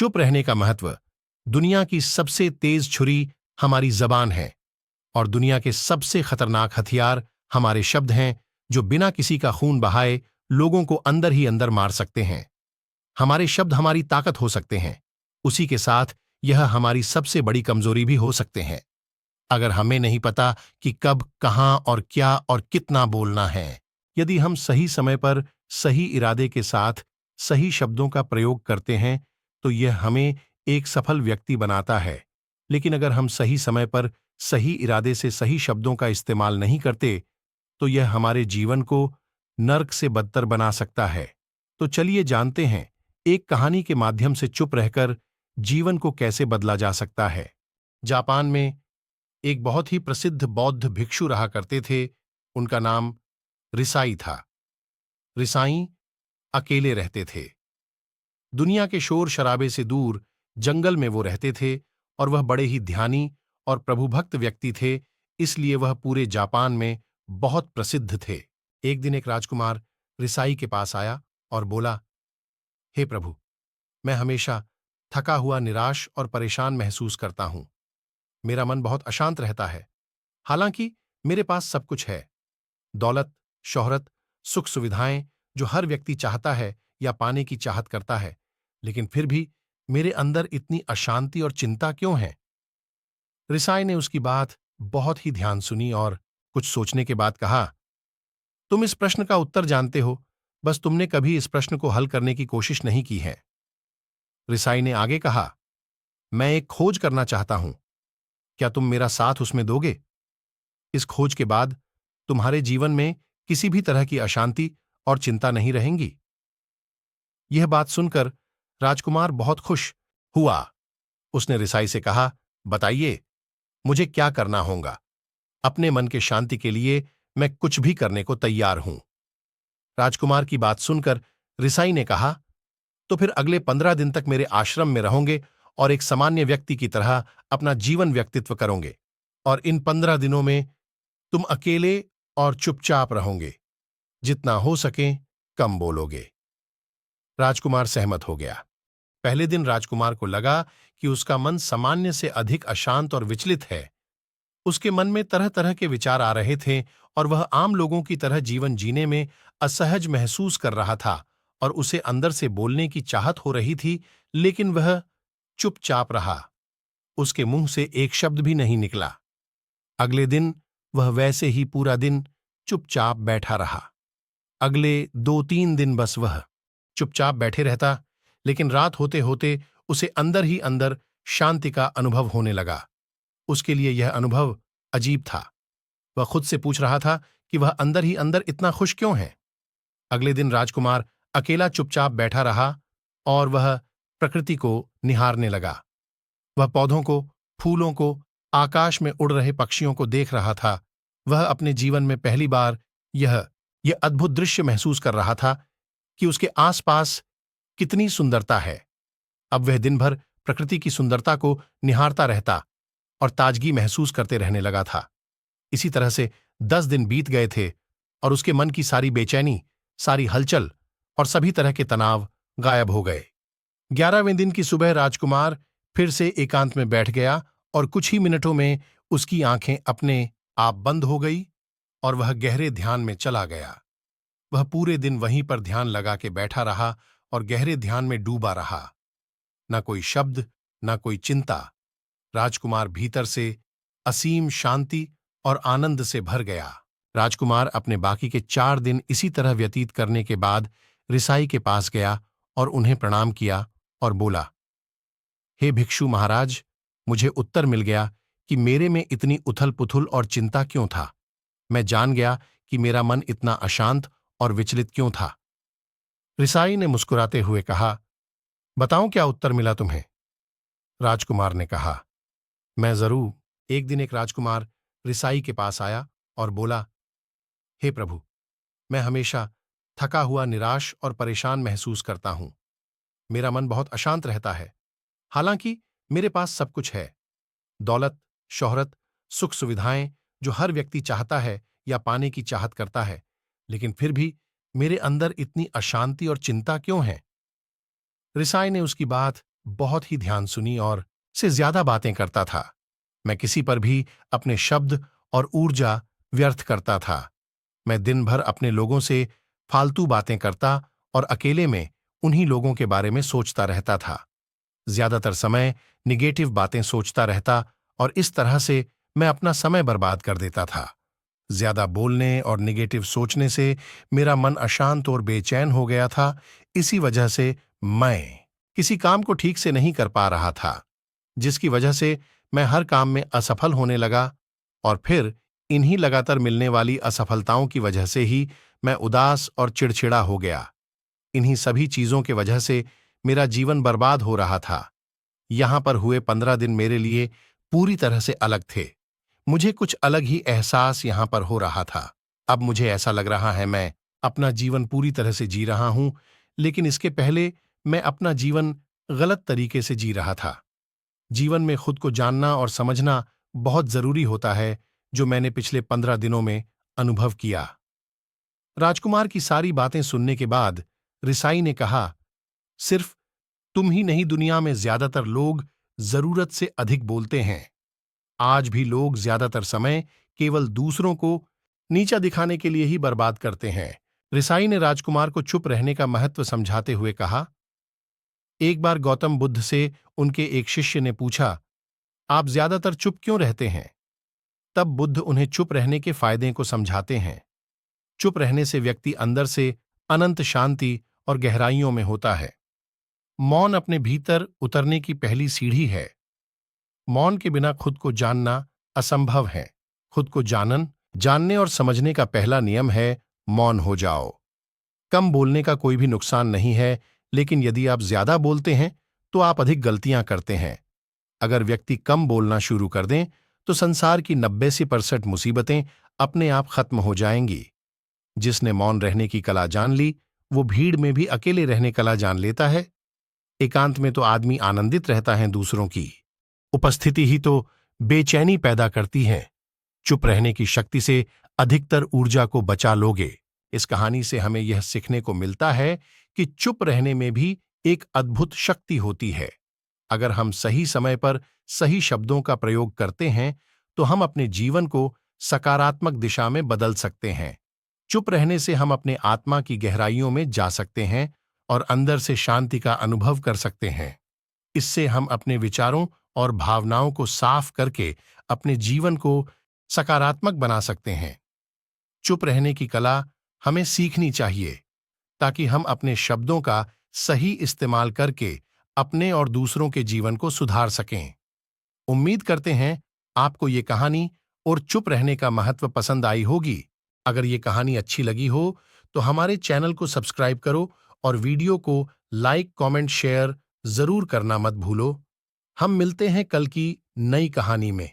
चुप रहने का महत्व। दुनिया की सबसे तेज छुरी हमारी जबान है और दुनिया के सबसे खतरनाक हथियार हमारे शब्द हैं, जो बिना किसी का खून बहाए लोगों को अंदर ही अंदर मार सकते हैं। हमारे शब्द हमारी ताकत हो सकते हैं, उसी के साथ यह हमारी सबसे बड़ी कमजोरी भी हो सकते हैं, अगर हमें नहीं पता कि कब, कहां और क्या और कितना बोलना है। यदि हम सही समय पर सही इरादे के साथ सही शब्दों का प्रयोग करते हैं तो यह हमें एक सफल व्यक्ति बनाता है, लेकिन अगर हम सही समय पर सही इरादे से सही शब्दों का इस्तेमाल नहीं करते तो यह हमारे जीवन को नर्क से बदतर बना सकता है। तो चलिए जानते हैं, एक कहानी के माध्यम से चुप रहकर जीवन को कैसे बदला जा सकता है। जापान में एक बहुत ही प्रसिद्ध बौद्ध भिक्षु रहा करते थे। उनका नाम रिसाई था। रिसाई अकेले रहते थे। दुनिया के शोर शराबे से दूर जंगल में वो रहते थे और वह बड़े ही ध्यानी और प्रभुभक्त व्यक्ति थे, इसलिए वह पूरे जापान में बहुत प्रसिद्ध थे। एक दिन एक राजकुमार रिसाई के पास आया और बोला, हे प्रभु, मैं हमेशा थका हुआ, निराश और परेशान महसूस करता हूं। मेरा मन बहुत अशांत रहता है। हालांकि मेरे पास सब कुछ है, दौलत, शोहरत, सुख सुविधाएं जो हर व्यक्ति चाहता है या पाने की चाहत करता है, लेकिन फिर भी मेरे अंदर इतनी अशांति और चिंता क्यों है? रिसाई ने उसकी बात बहुत ही ध्यान सुनी और कुछ सोचने के बाद कहा, तुम इस प्रश्न का उत्तर जानते हो, बस तुमने कभी इस प्रश्न को हल करने की कोशिश नहीं की है। रिसाई ने आगे कहा, मैं एक खोज करना चाहता हूं, क्या तुम मेरा साथ उसमें दोगे? इस खोज के बाद तुम्हारे जीवन में किसी भी तरह की अशांति और चिंता नहीं रहेंगी। यह बात सुनकर राजकुमार बहुत खुश हुआ। उसने रिसाई से कहा, बताइए, मुझे क्या करना होगा? अपने मन के शांति के लिए मैं कुछ भी करने को तैयार हूं। राजकुमार की बात सुनकर रिसाई ने कहा, तो फिर अगले 15 दिन तक मेरे आश्रम में रहोगे और एक सामान्य व्यक्ति की तरह अपना जीवन व्यक्तित्व करोगे, और इन 15 दिनों में तुम अकेले और चुपचाप रहोगे, जितना हो सके कम बोलोगे। राजकुमार सहमत हो गया। पहले दिन राजकुमार को लगा कि उसका मन सामान्य से अधिक अशांत और विचलित है। उसके मन में तरह तरह के विचार आ रहे थे और वह आम लोगों की तरह जीवन जीने में असहज महसूस कर रहा था और उसे अंदर से बोलने की चाहत हो रही थी, लेकिन वह चुपचाप रहा। उसके मुंह से एक शब्द भी नहीं निकला। अगले दिन वह वैसे ही पूरा दिन चुपचाप बैठा रहा। अगले 2-3 दिन बस वह चुपचाप बैठे रहता, लेकिन रात होते होते उसे अंदर ही अंदर शांति का अनुभव होने लगा। उसके लिए यह अनुभव अजीब था। वह खुद से पूछ रहा था कि वह अंदर ही अंदर इतना खुश क्यों है। अगले दिन राजकुमार अकेला चुपचाप बैठा रहा और वह प्रकृति को निहारने लगा। वह पौधों को, फूलों को, आकाश में उड़ रहे पक्षियों को देख रहा था। वह अपने जीवन में पहली बार यह अद्भुत दृश्य महसूस कर रहा था कि उसके आसपास कितनी सुंदरता है। अब वह दिन भर प्रकृति की सुंदरता को निहारता रहता और ताजगी महसूस करते रहने लगा था। इसी तरह से 10 दिन बीत गए थे और उसके मन की सारी बेचैनी, सारी हलचल और सभी तरह के तनाव गायब हो गए। 11वें दिन की सुबह राजकुमार फिर से एकांत में बैठ गया और कुछ ही मिनटों में उसकी आंखें अपने आप बंद हो गई और वह गहरे ध्यान में चला गया। वह पूरे दिन वहीं पर ध्यान लगा के बैठा रहा और गहरे ध्यान में डूबा रहा। न कोई शब्द, न कोई चिंता। राजकुमार भीतर से असीम शांति और आनंद से भर गया। राजकुमार अपने बाकी के 4 दिन इसी तरह व्यतीत करने के बाद रिसाई के पास गया और उन्हें प्रणाम किया और बोला, हे भिक्षु महाराज, मुझे उत्तर मिल गया कि मेरे में इतनी उथल पुथल और चिंता क्यों था। मैं जान गया कि मेरा मन इतना अशांत और विचलित क्यों था। रिसाई ने मुस्कुराते हुए कहा, बताओ क्या उत्तर मिला तुम्हें? राजकुमार ने कहा, मैं जरूर। एक दिन एक राजकुमार रिसाई के पास आया और बोला, हे प्रभु, मैं हमेशा थका हुआ, निराश और परेशान महसूस करता हूं। मेरा मन बहुत अशांत रहता है। हालांकि मेरे पास सब कुछ है, दौलत, शोहरत, सुख सुविधाएं जो हर व्यक्ति चाहता है या पाने की चाहत करता है, लेकिन फिर भी मेरे अंदर इतनी अशांति और चिंता क्यों है? रिसाई ने उसकी बात बहुत ही ध्यान सुनी और से ज्यादा बातें करता था। मैं किसी पर भी अपने शब्द और ऊर्जा व्यर्थ करता था। मैं दिन भर अपने लोगों से फालतू बातें करता और अकेले में उन्हीं लोगों के बारे में सोचता रहता था। ज्यादातर समय निगेटिव बातें सोचता रहता और इस तरह से मैं अपना समय बर्बाद कर देता था। ज्यादा बोलने और निगेटिव सोचने से मेरा मन अशांत और बेचैन हो गया था। इसी वजह से मैं किसी काम को ठीक से नहीं कर पा रहा था, जिसकी वजह से मैं हर काम में असफल होने लगा। और फिर इन्हीं लगातार मिलने वाली असफलताओं की वजह से ही मैं उदास और चिड़चिड़ा हो गया। इन्हीं सभी चीजों के वजह से मेरा जीवन बर्बाद हो रहा था। यहां पर हुए 15 दिन मेरे लिए पूरी तरह से अलग थे। मुझे कुछ अलग ही एहसास यहां पर हो रहा था। अब मुझे ऐसा लग रहा है मैं अपना जीवन पूरी तरह से जी रहा हूं, लेकिन इसके पहले मैं अपना जीवन गलत तरीके से जी रहा था। जीवन में खुद को जानना और समझना बहुत जरूरी होता है, जो मैंने पिछले 15 दिनों में अनुभव किया। राजकुमार की सारी बातें सुनने के बाद रिसाई ने कहा, सिर्फ तुम ही नहीं, दुनिया में ज्यादातर लोग जरूरत से अधिक बोलते हैं। आज भी लोग ज्यादातर समय केवल दूसरों को नीचा दिखाने के लिए ही बर्बाद करते हैं। रिसाई ने राजकुमार को चुप रहने का महत्व समझाते हुए कहा, एक बार गौतम बुद्ध से उनके एक शिष्य ने पूछा, आप ज्यादातर चुप क्यों रहते हैं? तब बुद्ध उन्हें चुप रहने के फायदे को समझाते हैं। चुप रहने से व्यक्ति अंदर से अनंत शांति और गहराइयों में होता है। मौन अपने भीतर उतरने की पहली सीढ़ी है। मौन के बिना खुद को जानना असंभव है। खुद को जानने और समझने का पहला नियम है, मौन हो जाओ। कम बोलने का कोई भी नुकसान नहीं है, लेकिन यदि आप ज्यादा बोलते हैं तो आप अधिक गलतियां करते हैं। अगर व्यक्ति कम बोलना शुरू कर दें तो संसार की 90% मुसीबतें अपने आप खत्म हो जाएंगी। जिसने मौन रहने की कला जान ली, वो भीड़ में भी अकेले रहने कला जान लेता है। एकांत में तो आदमी आनंदित रहता है, दूसरों की उपस्थिति ही तो बेचैनी पैदा करती है। चुप रहने की शक्ति से अधिकतर ऊर्जा को बचा लोगे। इस कहानी से हमें यह सीखने को मिलता है कि चुप रहने में भी एक अद्भुत शक्ति होती है। अगर हम सही समय पर सही शब्दों का प्रयोग करते हैं तो हम अपने जीवन को सकारात्मक दिशा में बदल सकते हैं। चुप रहने से हम अपने आत्मा की गहराइयों में जा सकते हैं और अंदर से शांति का अनुभव कर सकते हैं। इससे हम अपने विचारों और भावनाओं को साफ करके अपने जीवन को सकारात्मक बना सकते हैं। चुप रहने की कला हमें सीखनी चाहिए, ताकि हम अपने शब्दों का सही इस्तेमाल करके अपने और दूसरों के जीवन को सुधार सकें। उम्मीद करते हैं आपको ये कहानी और चुप रहने का महत्व पसंद आई होगी। अगर ये कहानी अच्छी लगी हो तो हमारे चैनल को सब्सक्राइब करो और वीडियो को लाइक, कमेंट, शेयर जरूर करना मत भूलो। हम मिलते हैं कल की नई कहानी में।